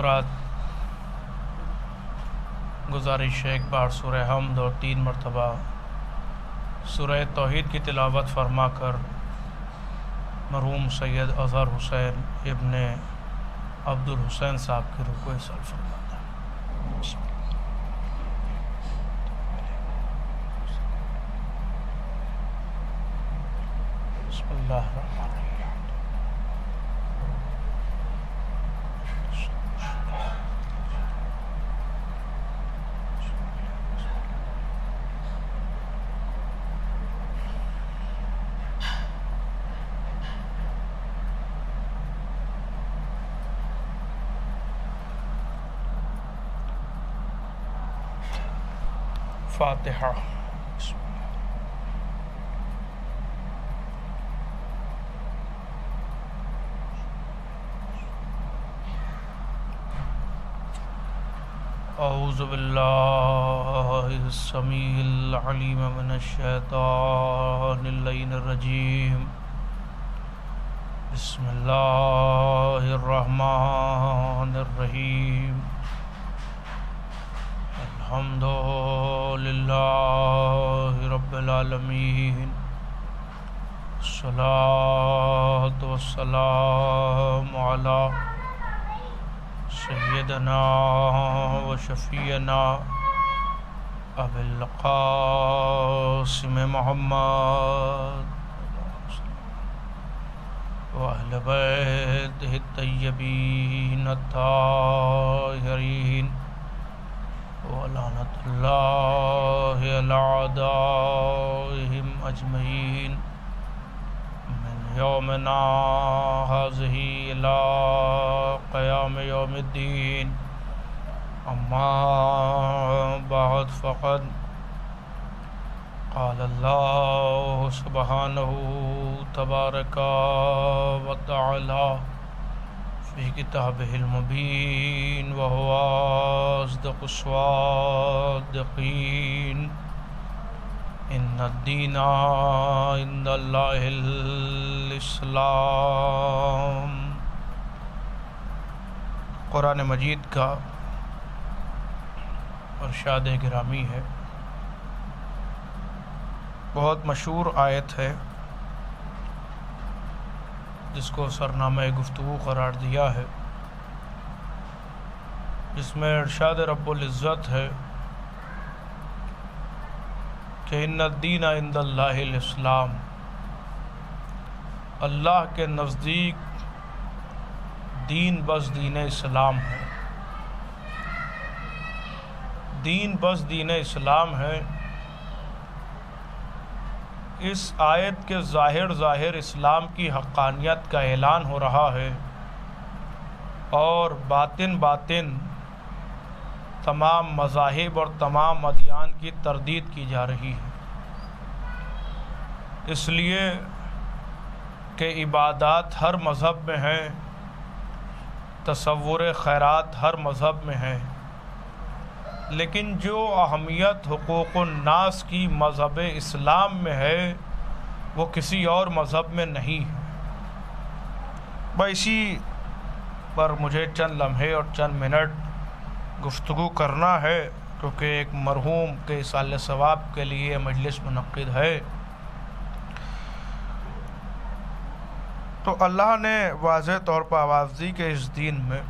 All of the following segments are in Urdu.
حضرات، گزارش ہے ایک بار سورہ حمد اور 3 مرتبہ سورہ توحید کی تلاوت فرما کر مرحوم سید اظہر حسین ابن عبد الحسین صاحب کی روح کو ایصال فرماتا ہے۔ بسم اللہ الرحمن الرحیم۔ فاتحہ۔ اعوذ باللہ السمیع العلیم من الشیطان اللعین الرجیم، بسم اللہ الرحمن الرحیم، الحمد للہ رب العالمین، الصلاۃ والسلام علی سیدنا و شفیعنا ابی القاسم محمد و اہل بیتہ الطیبین الطاہرین ولعنۃ اللہ علی اعدائہم اجمعین من یومنا ھذہ الی قیام یوم الدین، اما بعد فقد قال اللہ سبحانہ تبارک و تعالی فی کتابہ المبین وہو اصدق الصادقین، ان الدین عند اللہ الاسلام۔ قرآن مجید کا ارشاد گرامی ہے، بہت مشہور آیت ہے جس کو سرنامہ گفتگو قرار دیا ہے، جس میں ارشاد رب العزت ہے کہ ان الدین عند اللہ الاسلام، اللہ کے نزدیک دین بس دین اسلام ہے، دین بس دین اسلام ہے۔ اس آیت کے ظاہر اسلام کی حقانیت کا اعلان ہو رہا ہے، اور باطن تمام مذاہب اور تمام ادیان کی تردید کی جا رہی ہے، اس لیے کہ عبادات ہر مذہب میں ہیں، تصور خیرات ہر مذہب میں ہے، لیکن جو اہمیت حقوق الناس کی مذہب اسلام میں ہے وہ کسی اور مذہب میں نہیں ہے۔ اسی پر مجھے چند لمحے اور چند منٹ گفتگو کرنا ہے، کیونکہ ایک مرحوم کے ایصال ثواب کے لیے مجلس منعقد ہے۔ تو اللہ نے واضح طور پر آواز دی کہ اس دین میں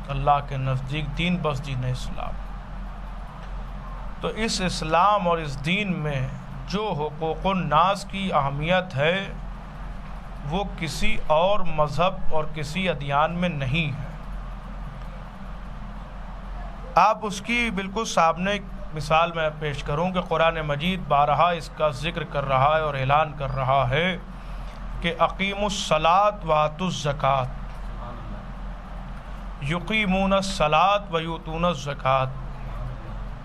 اللہ کے نزدیک دین بس دین اسلام، تو اس اسلام اور اس دین میں جو حقوق الناس کی اہمیت ہے وہ کسی اور مذہب اور کسی ادیان میں نہیں ہے۔ آپ اس کی بالکل سامنے ایک مثال میں پیش کروں کہ قرآن مجید بارہا اس کا ذکر کر رہا ہے اور اعلان کر رہا ہے کہ اقیموا الصلاۃ وآتوا الزکوٰۃ، یقیمون الصلاۃ ویؤتون الزکوٰۃ،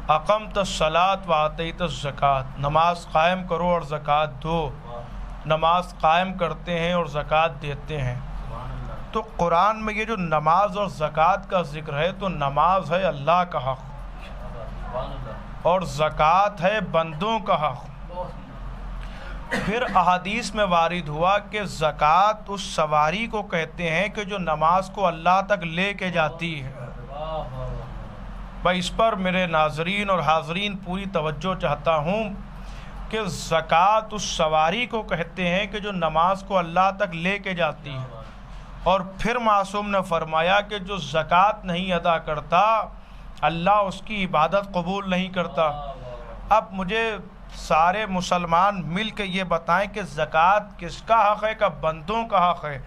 اقمت الصلاۃ وآتیت الزکوٰۃ، نماز قائم کرو اور زکوٰۃ دو، نماز قائم کرتے ہیں اور زکوٰۃ دیتے ہیں۔ تو قرآن میں یہ جو نماز اور زکوٰۃ کا ذکر ہے، تو نماز ہے اللہ کا حق اور زکوٰۃ ہے بندوں کا حق۔ پھر احادیث میں وارد ہوا کہ زکوٰۃ اس سواری کو کہتے ہیں کہ جو نماز کو اللہ تک لے کے جاتی ہے، میں اس پر میرے ناظرین اور حاضرین پوری توجہ چاہتا ہوں کہ زکوٰۃ اس سواری کو کہتے ہیں کہ جو نماز کو اللہ تک لے کے جاتی ہے، اور پھر معصوم نے فرمایا کہ جو زکوٰۃ نہیں ادا کرتا اللہ اس کی عبادت قبول نہیں کرتا۔ اب مجھے سارے مسلمان مل کے یہ بتائیں کہ زکوٰۃ کس کا حق ہے؟ کہ بندوں کا حق ہے،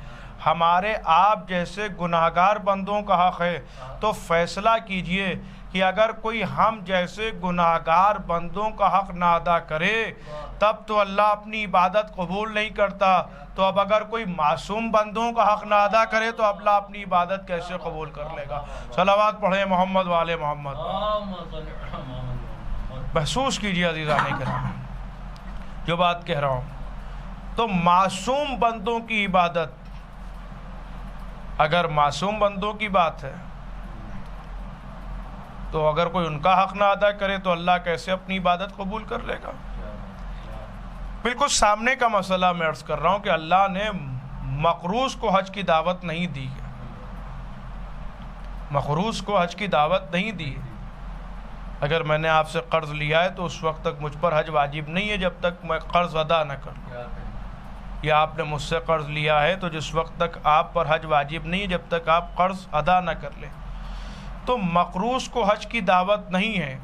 ہمارے آپ جیسے گناہگار بندوں کا حق ہے۔ تو فیصلہ کیجئے کہ اگر کوئی ہم جیسے گناہگار بندوں کا حق نہ ادا کرے تب تو اللہ اپنی عبادت قبول نہیں کرتا، تو اب اگر کوئی معصوم بندوں کا حق نہ ادا کرے تو اللہ اپنی عبادت کیسے قبول کر لے گا؟ صلوات پڑھیں محمد وآل محمد۔ محسوس کیجئے عزیزان کرام جو بات کہہ رہا ہوں، تو معصوم بندوں کی عبادت، اگر معصوم بندوں کی بات ہے تو اگر کوئی ان کا حق نہ ادا کرے تو اللہ کیسے اپنی عبادت قبول کر لے گا؟ بالکل سامنے کا مسئلہ میں عرض کر رہا ہوں کہ اللہ نے مقروض کو حج کی دعوت نہیں دی ہے، مقروض کو حج کی دعوت نہیں دی ہے۔ اگر میں نے آپ سے قرض لیا ہے تو اس وقت تک مجھ پر حج واجب نہیں ہے جب تک میں قرض ادا نہ کروں، یا آپ نے مجھ سے قرض لیا ہے تو جس وقت تک آپ پر حج واجب نہیں ہے جب تک آپ قرض ادا نہ کر لیں۔ تو مقروض کو حج کی دعوت نہیں ہے۔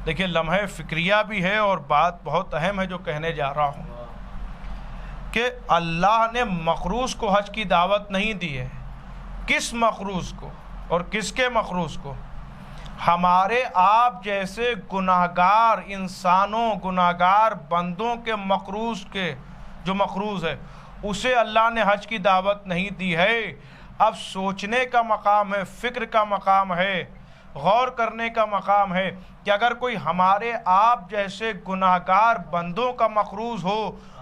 دیکھیے لمحہ فکریہ بھی ہے اور بات بہت اہم ہے جو کہنے جا رہا ہوں کہ اللہ نے مقروض کو حج کی دعوت نہیں دی ہے۔ کس مقروض کو اور کس کے مقروض کو؟ ہمارے آپ جیسے گناہگار انسانوں، گناہگار بندوں کے مقروض کے جو مقروض ہے اسے اللہ نے حج کی دعوت نہیں دی ہے۔ اب سوچنے کا مقام ہے، فکر کا مقام ہے، غور کرنے کا مقام ہے کہ اگر کوئی ہمارے آپ جیسے گناہگار بندوں کا مقروض ہو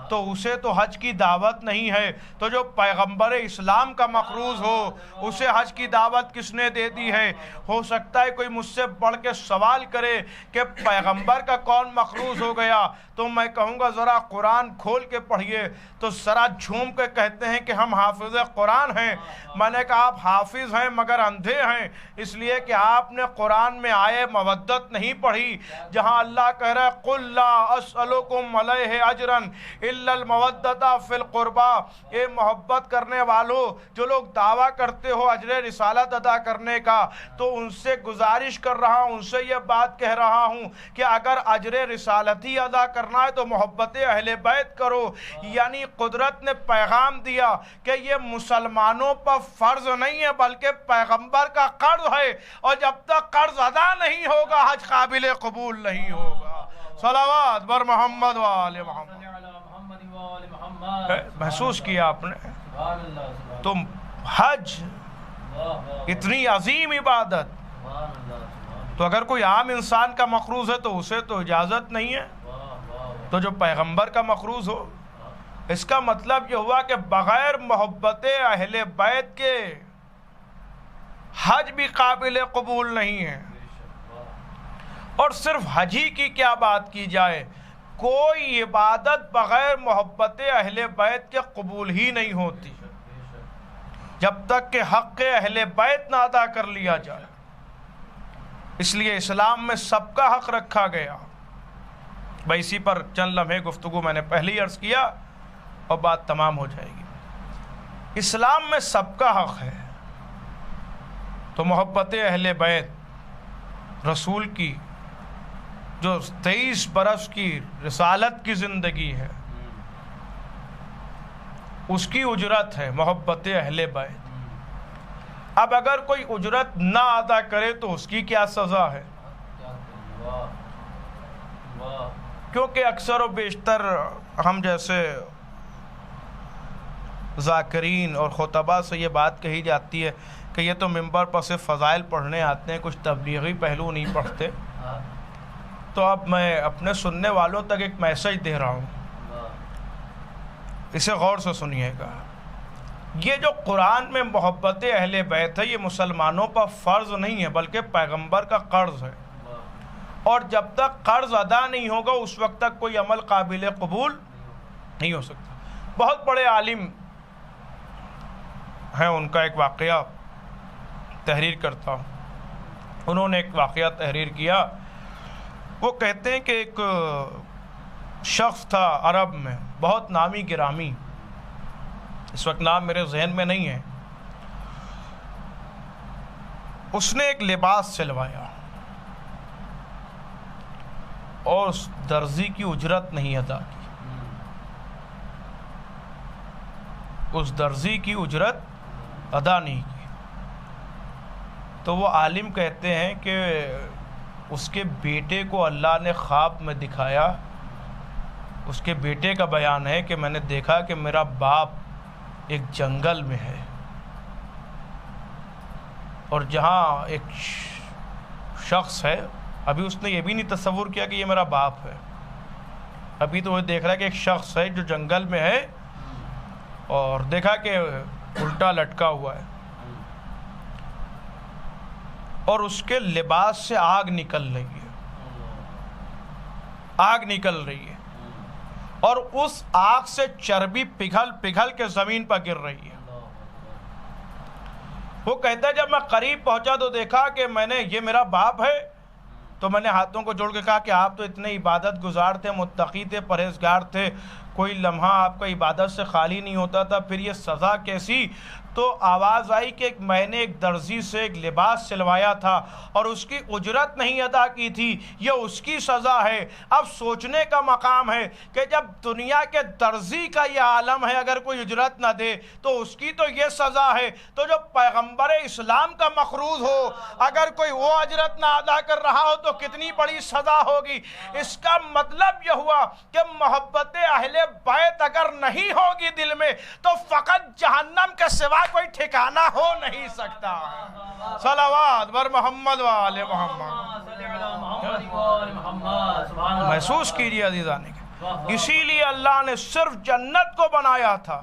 تو اسے تو حج کی دعوت نہیں ہے، تو جو پیغمبر اسلام کا مقروض ہو اسے حج کی دعوت کس نے دے دی ہے؟ ہو سکتا ہے کوئی مجھ سے بڑھ کے سوال کرے کہ پیغمبر کا کون مقروض ہو گیا، تو میں کہوں گا ذرا قرآن کھول کے پڑھیے، تو ذرا جھوم کے کہتے ہیں کہ ہم حافظ قرآن ہیں۔ میں نے کہا آپ حافظ ہیں مگر اندھے ہیں، اس لیے کہ آپ نے قرآن میں آئے مودت نہیں پڑھی جہاں اللہ کہہ رہا ہے قُلْ لَا أَسْأَلُكُمْ عَلَيْهِ أَجْرًا إِلَّا الْمَوَدَّةَ فِي الْقُرْبَى۔ اے محبت کرنے والوں جو لوگ دعویٰ کرتے ہو اجر رسالت ادا کرنے کا، تو ان سے گزارش کر رہا ہوں، ان سے یہ بات کہہ رہا ہوں کہ اگر اجر رسالت ہی ادا کرنا ہے تو محبت اہل بیت کرو۔ یعنی قدرت نے پیغام دیا کہ یہ مسلمانوں پر فرض نہیں ہے بلکہ پیغمبر کا قرض ہے، اور جب تک قرض ادا نہیں ہوگا حج قابل قبول نہیں ہوگا۔ صلوات بر محمد وآل محمد۔ محسوس کیا آپ نے؟ تو حج اتنی عظیم عبادت، تو اگر کوئی عام انسان کا مقروض ہے تو اسے تو اجازت نہیں ہے، تو جو پیغمبر کا مقروض ہو، اس کا مطلب یہ ہوا کہ بغیر محبت اہل بیت کے حج بھی قابل قبول نہیں ہے۔ اور صرف حج ہی کی کیا بات کی جائے، کوئی عبادت بغیر محبت اہل بیت کے قبول ہی نہیں ہوتی جب تک کہ حق اہل بیت نہ ادا کر لیا جائے۔ اس لیے اسلام میں سب کا حق رکھا گیا۔ بھائی اسی پر چند لمحے گفتگو میں نے پہلے ہی عرض کیا اور بات تمام ہو جائے گی۔ اسلام میں سب کا حق ہے، تو محبت اہل بیت، رسول کی جو 23 برس کی رسالت کی زندگی ہے اس کی اجرت ہے محبت اہل بیت۔ اب اگر کوئی اجرت نہ ادا کرے تو اس کی کیا سزا ہے؟ کیونکہ اکثر و بیشتر ہم جیسے ذاکرین اور خطبہ سے یہ بات کہی جاتی ہے کہ یہ تو ممبر پر سے فضائل پڑھنے آتے ہیں، کچھ تبلیغی پہلو نہیں پڑھتے۔ تو اب میں اپنے سننے والوں تک ایک میسج دے رہا ہوں، اسے غور سے سنیے گا۔ یہ جو قرآن میں محبت اہل بیت ہے یہ مسلمانوں پر فرض نہیں ہے بلکہ پیغمبر کا قرض ہے، اور جب تک قرض ادا نہیں ہوگا اس وقت تک کوئی عمل قابل قبول نہیں ہو سکتا۔ بہت بڑے عالم ہیں، ان کا ایک واقعہ تحریر کرتا ہوں۔ انہوں نے ایک واقعہ تحریر کیا. وہ کہتے ہیں کہ ایک شخص تھا عرب میں، بہت نامی گرامی، اس وقت نام میرے ذہن میں نہیں ہے. اس نے ایک لباس سلوایا اور اس درزی کی اجرت نہیں ادا کی. اس درزی کی اجرت ادا نہیں کی. تو وہ عالم کہتے ہیں کہ اس کے بیٹے کو اللہ نے خواب میں دکھایا. اس کے بیٹے کا بیان ہے کہ میں نے دیکھا کہ میرا باپ ایک جنگل میں ہے، اور جہاں ایک شخص ہے، ابھی اس نے یہ بھی نہیں تصور کیا کہ یہ میرا باپ ہے. ابھی تو وہ دیکھ رہا ہے کہ ایک شخص ہے جو جنگل میں ہے، اور دیکھا کہ الٹا لٹکا ہوا ہے، اور اس کے لباس سے آگ نکل رہی ہے. آگ نکل رہی ہے، اور اس آگ سے چربی پگھل پگھل کے زمین پر گر رہی ہے. وہ کہتا ہے جب میں قریب پہنچا تو دیکھا کہ یہ میرا باپ ہے. تو میں نے ہاتھوں کو جوڑ کے کہا کہ آپ تو اتنے عبادت گزار تھے، متقی تھے، پرہیزگار تھے، کوئی لمحہ آپ کا عبادت سے خالی نہیں ہوتا تھا، پھر یہ سزا کیسی؟ تو آواز آئی کہ میں نے ایک درزی سے ایک لباس سلوایا تھا اور اس کی اجرت نہیں ادا کی تھی، یہ اس کی سزا ہے. اب سوچنے کا مقام ہے کہ جب دنیا کے درزی کا یہ عالم ہے، اگر کوئی اجرت نہ دے تو اس کی تو یہ سزا ہے، تو جو پیغمبر اسلام کا مخروض ہو، اگر کوئی وہ اجرت نہ ادا کر رہا ہو تو کتنی بڑی سزا ہوگی. اس کا مطلب یہ ہوا کہ محبت اہل بیت اگر نہیں ہوگی دل میں تو فقط جہنم کے سوا کوئی ٹھکانہ ہو نہیں سکتا. صلوات بر محمد و آل محمد. محسوس کیجئے عزیزان، اسی لیے اللہ نے صرف جنت کو بنایا تھا،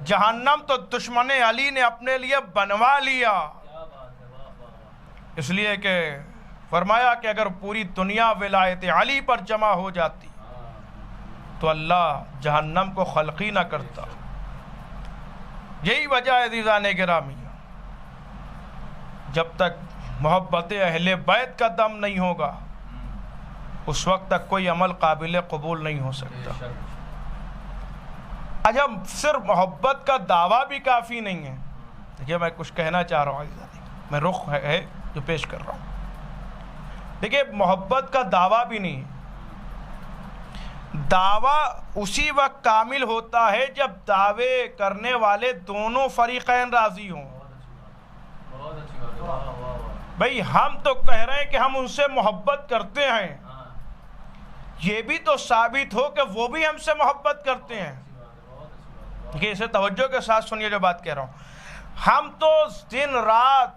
جہنم تو دشمن علی نے اپنے لیے بنوا لیا. اس لیے کہ فرمایا کہ اگر پوری دنیا ولایت علی پر جمع ہو جاتی تو اللہ جہنم کو خلقی نہ کرتا. یہی وجہ ہے عزیزان گرامی، جب تک محبت اہل بیت کا دم نہیں ہوگا اس وقت تک کوئی عمل قابل قبول نہیں ہو سکتا. اچھا، صرف محبت کا دعویٰ بھی کافی نہیں ہے. دیکھیے میں کچھ کہنا چاہ رہا ہوں عزیزان، میں رخ ہے جو پیش کر رہا ہوں. دیکھیے محبت کا دعویٰ بھی نہیں ہے. دعویٰ اسی وقت کامل ہوتا ہے جب دعوے کرنے والے دونوں فریقین راضی ہوں. بھئی ہم تو کہہ رہے ہیں کہ ہم ان سے محبت کرتے ہیں، یہ بھی تو ثابت ہو کہ وہ بھی ہم سے محبت کرتے ہیں. کہ اسے توجہ کے ساتھ سنیے جو بات کہہ رہا ہوں. ہم تو دن رات،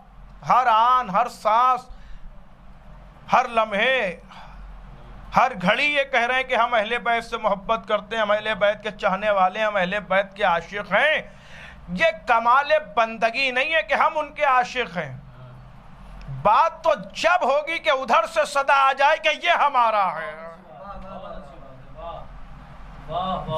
ہر آن، ہر سانس، ہر لمحے، ہر گھڑی یہ کہہ رہے ہیں کہ ہم اہل بیت سے محبت کرتے ہیں، ہم اہل بیت کے چاہنے والے ہیں، ہم اہل بیت کے عاشق ہیں. یہ کمال بندگی نہیں ہے کہ ہم ان کے عاشق ہیں. بات تو جب ہوگی کہ ادھر سے صدا آ جائے کہ یہ ہمارا ہے،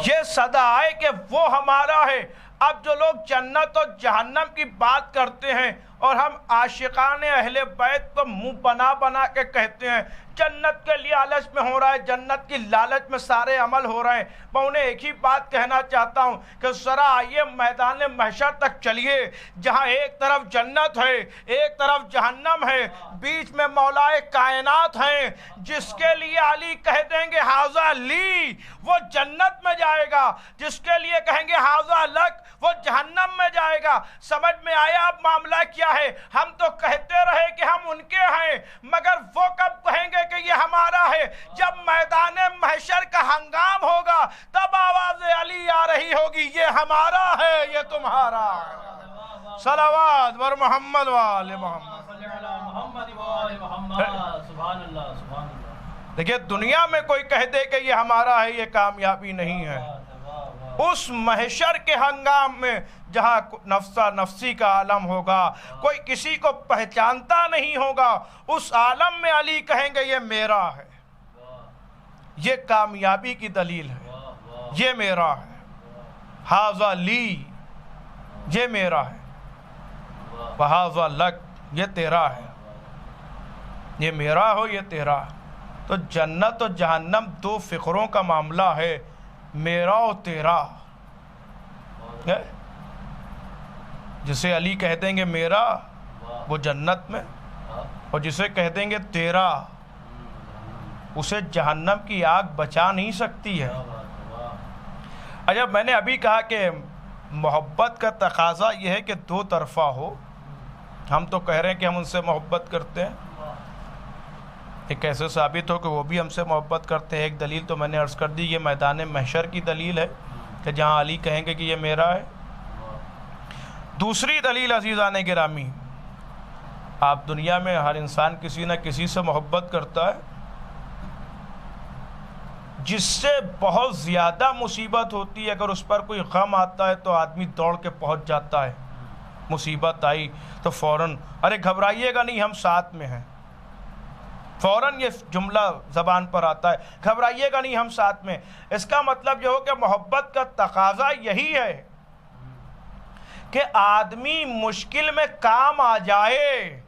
یہ صدا آئے کہ وہ ہمارا ہے. اب جو لوگ جنت اور جہنم کی بات کرتے ہیں اور ہم عاشقان اہل بیت کو منہ بنا بنا کے کہتے ہیں جنت کے لیے لالچ میں ہو رہا ہے، جنت کی لالچ میں سارے عمل ہو رہے ہیں. میں انہیں ایک ہی بات کہنا چاہتا ہوں کہ ذرا آئیے میدان محشر تک چلیے، جہاں ایک طرف جنت ہے، ایک طرف جہنم ہے، بیچ میں مولائے کائنات ہیں، جس کے لیے علی کہہ دیں گے ھذا لی، وہ جنت میں جائے گا، جس کے لیے کہیں گے ھذا لک، وہ جہنم میں جائے گا. سمجھ میں آیا اب معاملہ کیا ہے؟ ہم تو کہتے رہے کہ ہم ان کے ہیں، مگر وہ کب کہیں گے کہ یہ ہمارا ہے؟ جب میدان محشر کا ہنگام ہوگا تب آواز علی آ رہی ہوگی، یہ ہمارا ہے، یہ تمہارا ہے. صلوات بر محمد و آل محمد. دیکھیے دنیا میں کوئی کہہ دے کہ یہ ہمارا ہے، یہ کامیابی نہیں ہے. اس محشر کے ہنگام میں جہاں نفسا نفسی کا عالم ہوگا، کوئی کسی کو پہچانتا نہیں ہوگا، اس عالم میں علی کہیں گے یہ میرا ہے، یہ کامیابی کی دلیل ہے، یہ میرا ہے، ھذا لی، یہ میرا ہے، وھذا لک، یہ تیرا ہے. یہ میرا ہو یہ تیرا۔ تو جنت و جہنم دو فکروں کا معاملہ ہے، میرا و تیرا۔ جسے علی کہہ دیں گے میرا وہ جنت میں، اور جسے کہہ دیں گے تیرا اسے جہنم کی آگ بچا نہیں سکتی ہے۔ اچھا، میں نے ابھی کہا کہ محبت کا تقاضا یہ ہے کہ دو طرفہ ہو۔ ہم تو کہہ رہے ہیں کہ ہم ان سے محبت کرتے ہیں، یہ کیسے ثابت ہو کہ وہ بھی ہم سے محبت کرتے ہیں؟ ایک دلیل تو میں نے عرض کر دی، یہ میدان محشر کی دلیل ہے کہ جہاں علی کہیں گے کہ یہ میرا ہے۔ دوسری دلیل عزیزان گرامی، آپ دنیا میں ہر انسان کسی نہ کسی سے محبت کرتا ہے، جس سے بہت زیادہ مصیبت ہوتی ہے، اگر اس پر کوئی غم آتا ہے تو آدمی دوڑ کے پہنچ جاتا ہے۔ مصیبت آئی تو فوراً ارے گھبرائیے گا نہیں، ہم ساتھ میں ہیں۔ فوراً یہ جملہ زبان پر آتا ہے، گھبرائیے گا نہیں، ہم ساتھ میں۔ اس کا مطلب یہ ہو کہ محبت کا تقاضا یہی ہے کہ آدمی مشکل میں کام آ جائے۔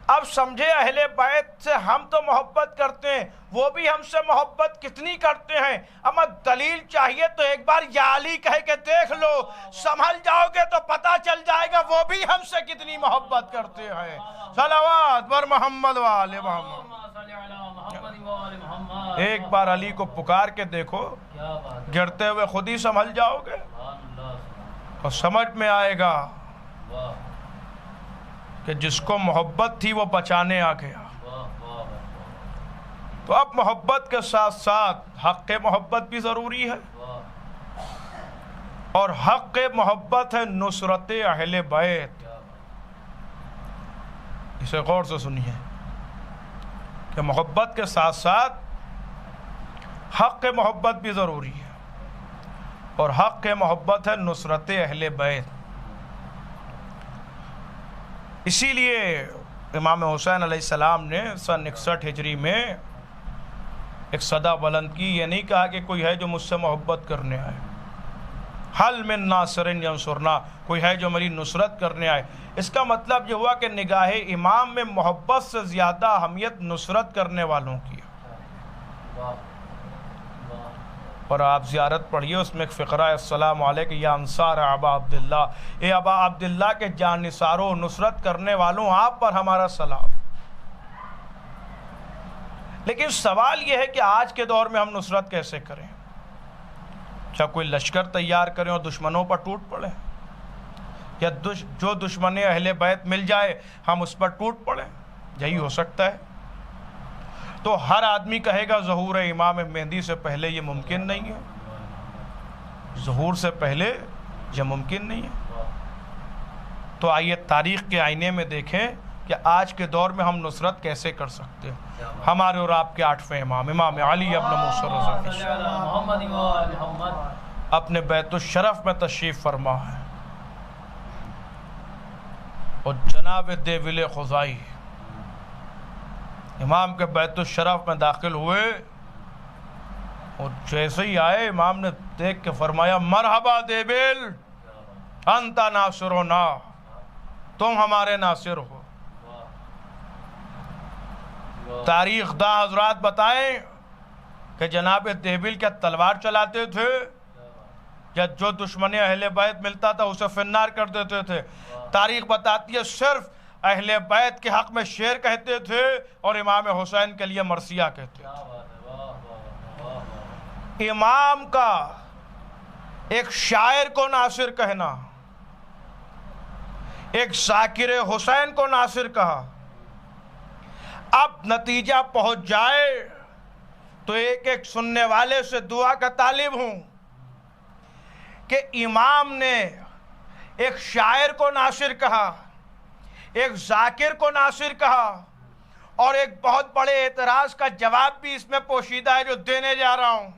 اب سمجھے اہل بیت سے ہم تو محبت کرتے ہیں، وہ بھی ہم سے محبت کتنی کرتے ہیں۔ اما دلیل چاہیے تو ایک بار یا علی کہہ کے دیکھ لو، سنبھل جاؤ گے تو پتہ چل جائے گا وہ بھی ہم سے کتنی محبت کرتے ہیں۔ صلوات بر محمد و آل محمد۔ ایک بار علی کو پکار کے دیکھو، گرتے ہوئے خود ہی سنبھل جاؤ گے اور سمجھ میں آئے گا کہ جس کو محبت تھی وہ بچانے آ گیا۔ تو اب محبت کے ساتھ ساتھ حق محبت بھی ضروری ہے، اور حق محبت ہے نصرت اہل بیت۔ اسے غور سے سنیے کہ محبت کے ساتھ ساتھ حق محبت بھی ضروری ہے، اور حق محبت ہے نصرت اہل بیت۔ اسی لیے امام حسین علیہ السلام نے سن 61 ہجری میں ایک صدا بلند کی، یہ نہیں کہا کہ کوئی ہے جو مجھ سے محبت کرنے آئے، حل من ناصر ینصرنا، کوئی ہے جو میری نصرت کرنے آئے۔ اس کا مطلب یہ ہوا کہ نگاہ امام میں محبت سے زیادہ اہمیت نصرت کرنے والوں کی۔ اور آپ زیارت پڑھیے، اس میں ایک فقرہ ہے، السلام علیکم یا انصار ابا عبداللہ، اے ابا عبداللہ کے جانثاروں، نصرت کرنے والوں، آپ پر ہمارا سلام۔ لیکن سوال یہ ہے کہ آج کے دور میں ہم نصرت کیسے کریں؟ کیا کوئی لشکر تیار کریں اور دشمنوں پر ٹوٹ پڑیں، یا جو دشمن اہل بیت مل جائے ہم اس پر ٹوٹ پڑیں؟ یہی ہو سکتا ہے؟ تو ہر آدمی کہے گا ظہور امام مہدی سے پہلے یہ ممکن نہیں ہے، ظہور سے پہلے یہ ممکن نہیں ہے۔ تو آئیے تاریخ کے آئینے میں دیکھیں کہ آج کے دور میں ہم نصرت کیسے کر سکتے ہیں۔ ہمارے اور آپ کے 8ویں امام، امام علی ابن موسیٰ رضا اپنے بیت الشرف میں تشریف فرما ہے، اور جناب دیول خزائی امام کے بیت الشرف میں داخل ہوئے، اور جیسے ہی آئے امام نے دیکھ کے فرمایا مرحبا دیویل انت ناصرنا، تم ہمارے ناصر ہو۔ تاریخ داں حضرات بتائیں کہ جناب دیویل کیا تلوار چلاتے تھے، یا جو دشمن اہل بیت ملتا تھا اسے فنار کر دیتے تھے؟ تاریخ بتاتی ہے صرف اہل بیت کے حق میں شعر کہتے تھے اور امام حسین کے لیے مرثیہ کہتے تھے۔ امام کا ایک شاعر کو ناصر کہنا، ایک ذاکر حسین کو ناصر کہا۔ اب نتیجہ پہنچ جائے تو ایک ایک سننے والے سے دعا کا طالب ہوں کہ امام نے ایک شاعر کو ناصر کہا، ایک ذاکر کو ناصر کہا، اور ایک بہت بڑے اعتراض کا جواب بھی اس میں پوشیدہ ہے جو دینے جا رہا ہوں۔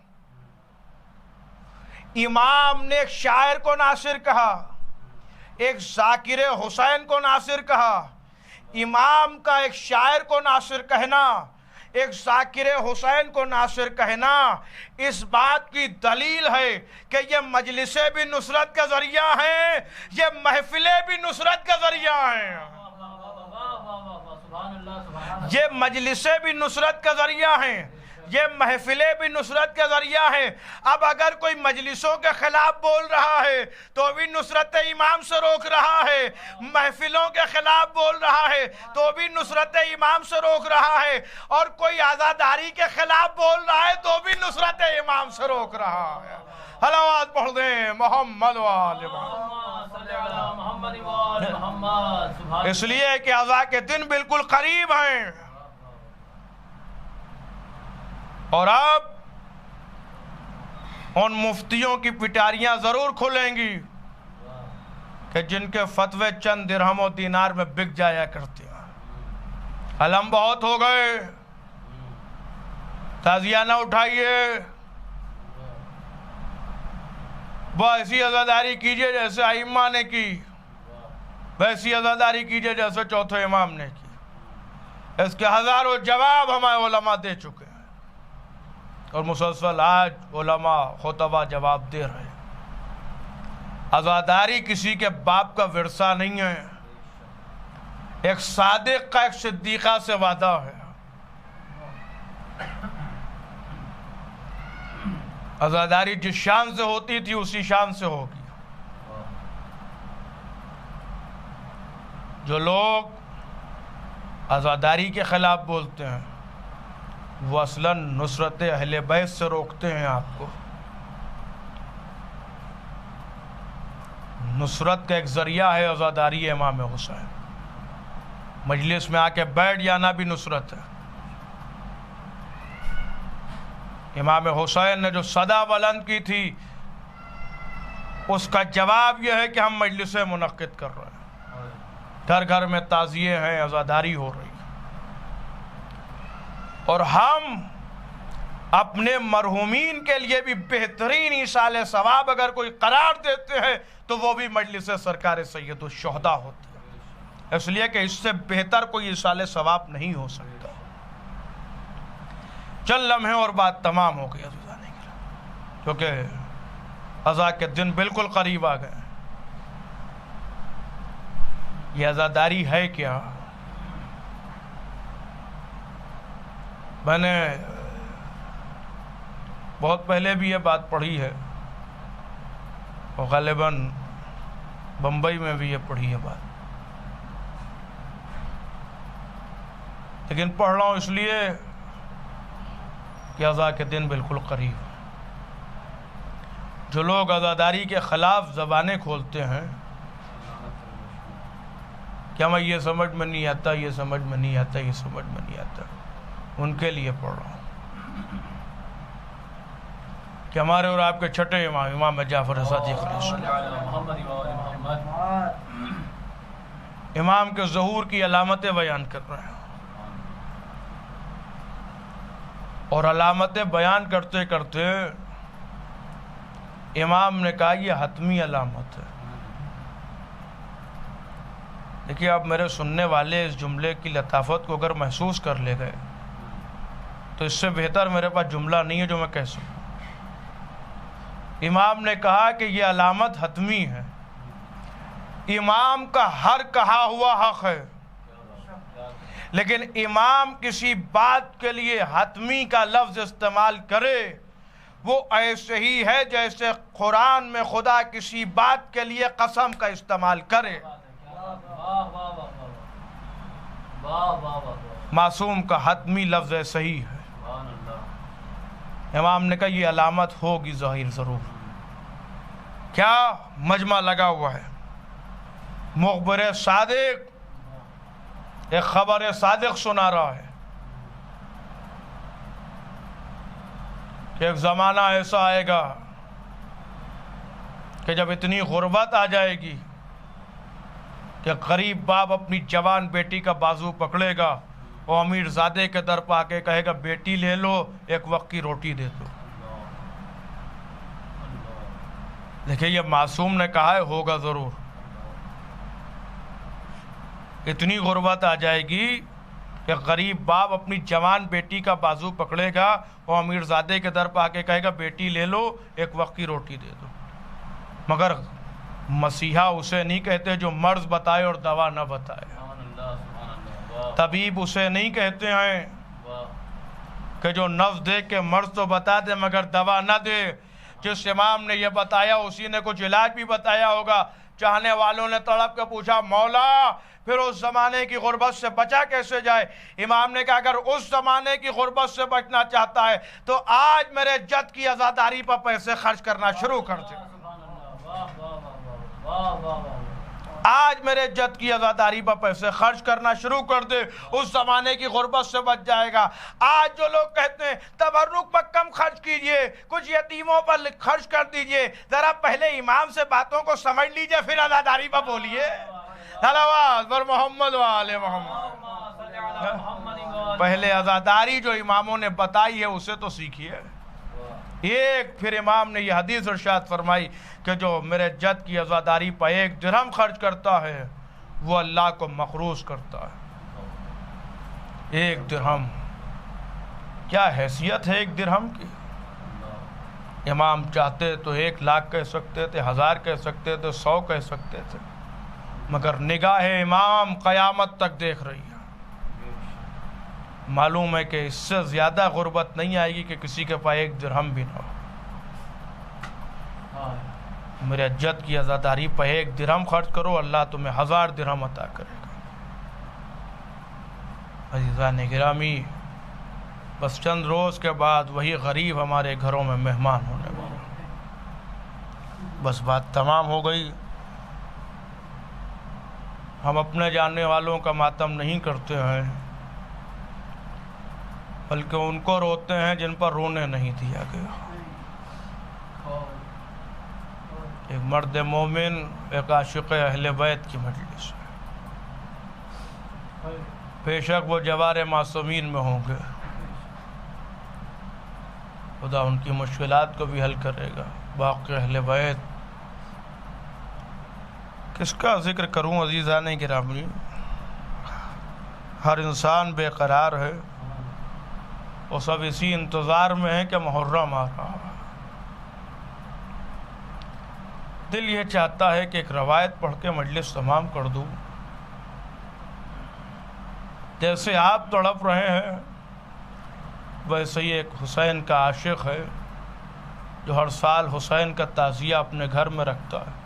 امام نے ایک شاعر کو ناصر کہا، ایک ذاکر حسین کو ناصر کہا۔ امام کا ایک شاعر کو ناصر کہنا، ایک ذاکر حسین کو ناصر کہنا، اس بات کی دلیل ہے کہ یہ مجلسیں بھی نصرت کا ذریعہ ہیں، یہ محفلیں بھی نصرت کا ذریعہ ہیں۔ یہ مجلسیں بھی نصرت کا ذریعہ ہیں، یہ محفلیں بھی نصرت کا ذریعہ ہیں۔ اب اگر کوئی مجلسوں کے خلاف بول رہا ہے تو بھی نصرت امام سے روک رہا ہے، محفلوں کے خلاف بول رہا ہے تو بھی نصرت امام سے روک رہا ہے، اور کوئی عزاداری کے خلاف بول رہا ہے تو بھی نصرت امام سے روک رہا ہے۔ صلوات پڑھ دیں محمد وآل محمد۔ اس لیے کہ عزا کے دن بالکل قریب ہیں، اور اب ان مفتیوں کی پٹاریاں ضرور کھلیں گی کہ جن کے فتوے چند درہم و دینار میں بک جایا کرتے ہیں۔ علم بہت ہو گئے، تعزیہ نہ اٹھائیے، وہ ایسی عزاداری کیجئے جیسے ائمہ نے کی، ویسی عزاداری کیجئے جیسے چوتھے امام نے کی۔ اس کے ہزاروں جواب ہمارے علماء دے چکے ہیں، اور مسلسل آج علماء خطبہ جواب دے رہے ہیں۔ عزاداری کسی کے باپ کا ورثہ نہیں ہے، ایک صادق کا ایک صدیقہ سے وعدہ ہے۔ عزاداری جس شان سے ہوتی تھی اسی شان سے ہوگی۔ جو لوگ عزاداری کے خلاف بولتے ہیں وہ اصلاً نصرت اہل بیت سے روکتے ہیں آپ کو۔ نصرت کا ایک ذریعہ ہے عزاداری امام حسین، مجلس میں آ کے بیٹھ جانا بھی نصرت ہے۔ امام حسین نے جو صدا بلند کی تھی اس کا جواب یہ ہے کہ ہم مجلسیں منعقد کر رہے ہیں، گھر گھر میں تعزیے ہیں، عزاداری ہو رہی ہے، اور ہم اپنے مرحومین کے لیے بھی بہترین ایصال ثواب اگر کوئی قرار دیتے ہیں تو وہ بھی مجلس سرکار سید الشہداء ہوتی ہے، اس لیے کہ اس سے بہتر کوئی ایصال ثواب نہیں ہو سکتا۔ چند لمحے اور بات تمام ہو گئی عزیزان کرام، کیونکہ عزا کے دن بالکل قریب آ گئے۔ یہ عزاداری ہے کیا؟ میں نے بہت پہلے بھی یہ بات پڑھی ہے، اور غالباً بمبئی میں بھی یہ پڑھی ہے بات، لیکن پڑھ رہا ہوں اس لیے کہ عزا کے دن بالکل قریب ہے۔ جو لوگ عزاداری کے خلاف زبانیں کھولتے ہیں کہ ہمیں یہ سمجھ میں نہیں آتا، یہ سمجھ میں نہیں آتا، یہ سمجھ میں نہیں آتا، ان کے لیے پڑھ رہا ہوں کہ ہمارے اور آپ کے چھٹے امام جعفر صادق علیہ السلام امام کے ظہور کی علامتیں بیان کر رہے ہیں، اور علامتیں بیان کرتے کرتے امام نے کہا یہ حتمی علامت ہے۔ دیکھیے آپ میرے سننے والے اس جملے کی لطافت کو اگر محسوس کر لے گئے تو اس سے بہتر میرے پاس جملہ نہیں ہے جو میں کہہ سکوں۔ امام نے کہا کہ یہ علامت حتمی ہے، امام کا ہر کہا ہوا حق ہے، لیکن امام کسی بات کے لیے حتمی کا لفظ استعمال کرے وہ ایسے ہی ہے جیسے قرآن میں خدا کسی بات کے لیے قسم کا استعمال کرے۔ معصوم کا حتمی لفظ ایسے ہی ہے۔ امام نے کہا یہ علامت ہوگی ظاہر ضرور۔ کیا؟ مجمع لگا ہوا ہے، مخبر صادق ایک خبر صادق سنا رہا ہے کہ ایک زمانہ ایسا آئے گا کہ جب اتنی غربت آ جائے گی کہ غریب باپ اپنی جوان بیٹی کا بازو پکڑے گا اور امیر زادے کے در پہ آ کے کہے گا بیٹی لے لو، ایک وقت کی روٹی دے دو۔ دیکھیں یہ معصوم نے کہا ہے ہوگا ضرور۔ اتنی غربت آ جائے گی کہ غریب باپ اپنی جوان بیٹی کا بازو پکڑے گا اور امیر زادے کے در پہ آ کے کہے گا بیٹی لے لو، ایک وقت کی روٹی دے دو۔ مگر مسیحا اسے نہیں کہتے جو مرض بتائے اور دوا نہ بتائے، طبیب اسے نہیں کہتے ہیں کہ جو نفس دیکھ کے مرض تو بتا دے مگر دوا نہ دے. جس امام نے یہ بتایا اسی نے کچھ علاج بھی بتایا ہوگا. چاہنے والوں نے تڑپ کے پوچھا مولا پھر اس زمانے کی غربت سے بچا کیسے جائے؟ امام نے کہا اگر اس زمانے کی غربت سے بچنا چاہتا ہے تو آج میرے جد کی عزاداری پر پیسے خرچ کرنا شروع کر دے. آج میرے جد کی عزاداری پر پیسے خرچ کرنا شروع کر دے, اس زمانے کی غربت سے بچ جائے گا. آج جو لوگ کہتے ہیں تبرک پر کم خرچ کیجئے, کچھ یتیموں پر خرچ کر دیجئے, ذرا پہلے امام سے باتوں کو سمجھ لیجئے پھر عزاداری پر بولیے. صلوات بر محمد و آل محمد. پہلے عزاداری جو اماموں نے بتائی ہے اسے تو سیکھیے. ایک پھر امام نے یہ حدیث ارشاد فرمائی کہ جو میرے جد کی عزاداری پر 1 درہم خرچ کرتا ہے وہ اللہ کو مخروص کرتا ہے. 1 درہم, کیا حیثیت ہے 1 درہم کی؟ امام چاہتے تو 1 لاکھ کہہ سکتے تھے, 1000 کہہ سکتے تھے, 100 کہہ سکتے تھے, مگر نگاہ امام قیامت تک دیکھ رہی ہے. معلوم ہے کہ اس سے زیادہ غربت نہیں آئے گی کہ کسی کے پاس 1 درہم بھی نہ ہو. میرے جد کی عزاداری پر 1 درہم خرچ کرو, اللہ تمہیں 1000 درہم عطا کرے گا. عزیزان گرامی, بس چند روز کے بعد وہی غریب ہمارے گھروں میں مہمان ہونے والا. بس بات تمام ہو گئی. ہم اپنے جاننے والوں کا ماتم نہیں کرتے ہیں بلکہ ان کو روتے ہیں جن پر رونے نہیں دیا گیا. ایک مرد مومن, ایک عاشق اہل بیت کی مجلس ہے. بے شک وہ جوار معصومین میں ہوں گے, خدا ان کی مشکلات کو بھی حل کرے گا. باقی اہل بیت کس کا ذکر کروں عزیزان گرامی؟ ہر انسان بے قرار ہے, وہ سب اسی انتظار میں ہے کہ محرم آ رہا ہے. دل یہ چاہتا ہے کہ ایک روایت پڑھ کے مجلس تمام کر دوں. جیسے آپ تڑپ رہے ہیں ویسے ہی ایک حسین کا عاشق ہے جو ہر سال حسین کا تعزیہ اپنے گھر میں رکھتا ہے.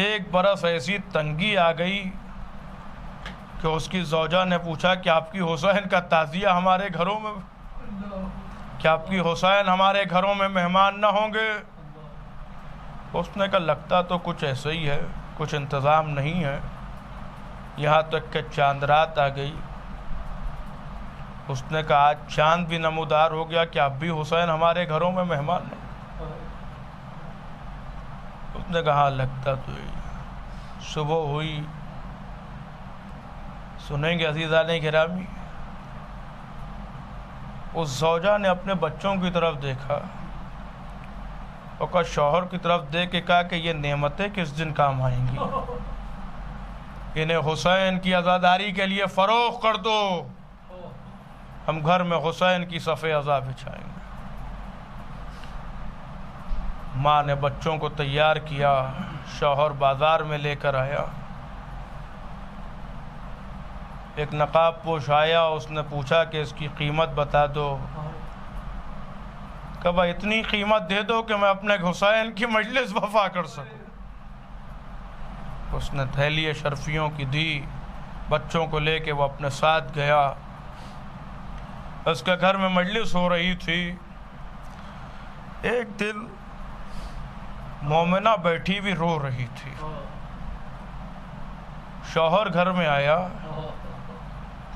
ایک برس ایسی تنگی آ گئی کہ اس کی زوجہ نے پوچھا کہ آپ کی حسین کا تعزیہ ہمارے گھروں میں, کیا آپ کی حسین ہمارے گھروں میں مہمان نہ ہوں گے؟ اس نے کہا لگتا تو کچھ ایسا ہی ہے, کچھ انتظام نہیں ہے. یہاں تک کہ چاند رات آ گئی. اس نے کہا آج چاند بھی نمودار ہو گیا کہ اب بھی حسین ہمارے گھروں میں مہمان ہیں. اس نے کہا لگتا تو یہی. صبح ہوئی, سنیں گے عزیزان گرامی, اس زوجہ نے اپنے بچوں کی طرف دیکھا اور شوہر کی طرف دیکھ کے کہا کہ یہ نعمتیں کس دن کام آئیں گی, انہیں حسین کی عزاداری کے لیے فروخت کر دو, ہم گھر میں حسین کی صف عزا بچھائیں گے. ماں نے بچوں کو تیار کیا, شوہر بازار میں لے کر آیا. ایک نقاب پوش آیا, اس نے پوچھا کہ اس کی قیمت بتا دو. کہ بھائی اتنی قیمت دے دو کہ میں اپنے حسین کی مجلس وفا کر سکوں. اس نے تھیلی شرفیوں کی دی, بچوں کو لے کے وہ اپنے ساتھ گیا. اس کے گھر میں مجلس ہو رہی تھی. ایک دن مومنہ بیٹھی بھی رو رہی تھی. شوہر گھر میں آیا,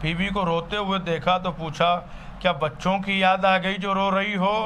بیوی کو روتے ہوئے دیکھا تو پوچھا کیا بچوں کی یاد آ گئی جو رو رہی ہو؟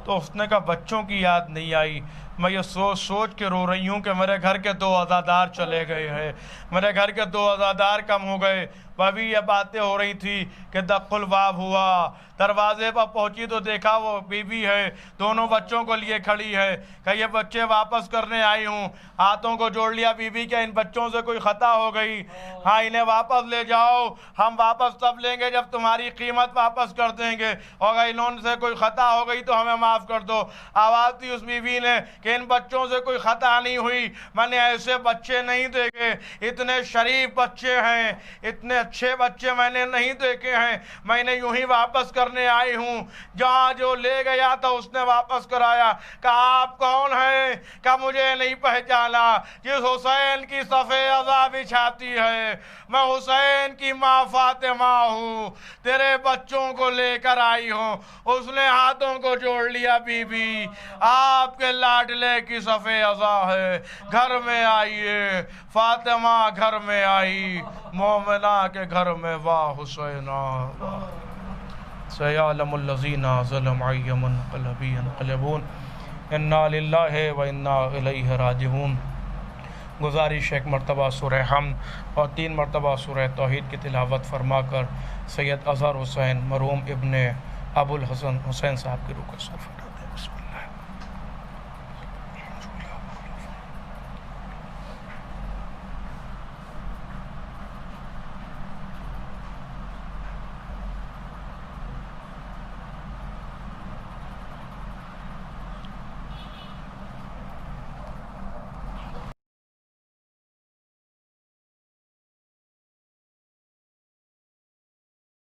تو اس نے کہا بچوں کی یاد نہیں آئی, میں یہ سوچ کے رو رہی ہوں کہ میرے گھر کے 2 عزادار چلے گئے ہیں, میرے گھر کے 2 عزادار کم ہو گئے. ابھی یہ باتیں ہو رہی تھی کہ دق الباب ہوا. دروازے پر پہنچی تو دیکھا وہ بیوی ہے, دونوں بچوں کو لیے کھڑی ہے. کہ یہ بچے واپس کرنے آئی ہوں. ہاتھوں کو جوڑ لیا بیوی کہ ان بچوں سے کوئی خطا ہو گئی, ہاں انہیں واپس لے جاؤ, ہم واپس تب لیں گے جب تمہاری قیمت واپس کر دیں گے, اور اگر انہوں سے کوئی خطا ہو گئی تو ہمیں معاف کر دو. آواز دی اس بیوی نے کہ ان بچوں سے کوئی خطا نہیں ہوئی، میں نے ایسے بچے نہیں دیکھے، اتنے شریف بچے ہیں، اتنے اچھے بچے میں نے نہیں دیکھے ہیں، میں نے یوں ہی واپس کرنے آئی ہوں۔ جہاں جو لے گیا تھا اس نے واپس کرایا، کہا آپ کون ہیں؟ کہا مجھے نہیں پہچانا، جس حسین کی صفِ عزا بچھاتی ہے، میں حسین کی ماں فاطمہ ہوں، تیرے بچوں کو لے کر آئی ہوں۔ اس نے ہاتھوں کو جوڑ لیا، بی بی آپ کے لاڈلے کی صفِ عزا ہے، گھر میں آئیے۔ فاطمہ گھر میں آئی، مومنہ کے گھر میں واہ حسینہ واہ۔ سَيَعْلَمُ الَّذِينَ ظَلَمُوا أَيَّ مُنقَلَبٍ يَنقَلِبُونَ اِنَّا لِلَّهِ وَإِنَّا إِلَيْهِ رَاجِعُونَ۔ گزارش ایک مرتبہ سورہ حمد اور 3 مرتبہ سورہ توحید کی تلاوت فرما کر سید اظہر حسین مرحوم ابن ابو الحسن حسین صاحب کی روح کو صرف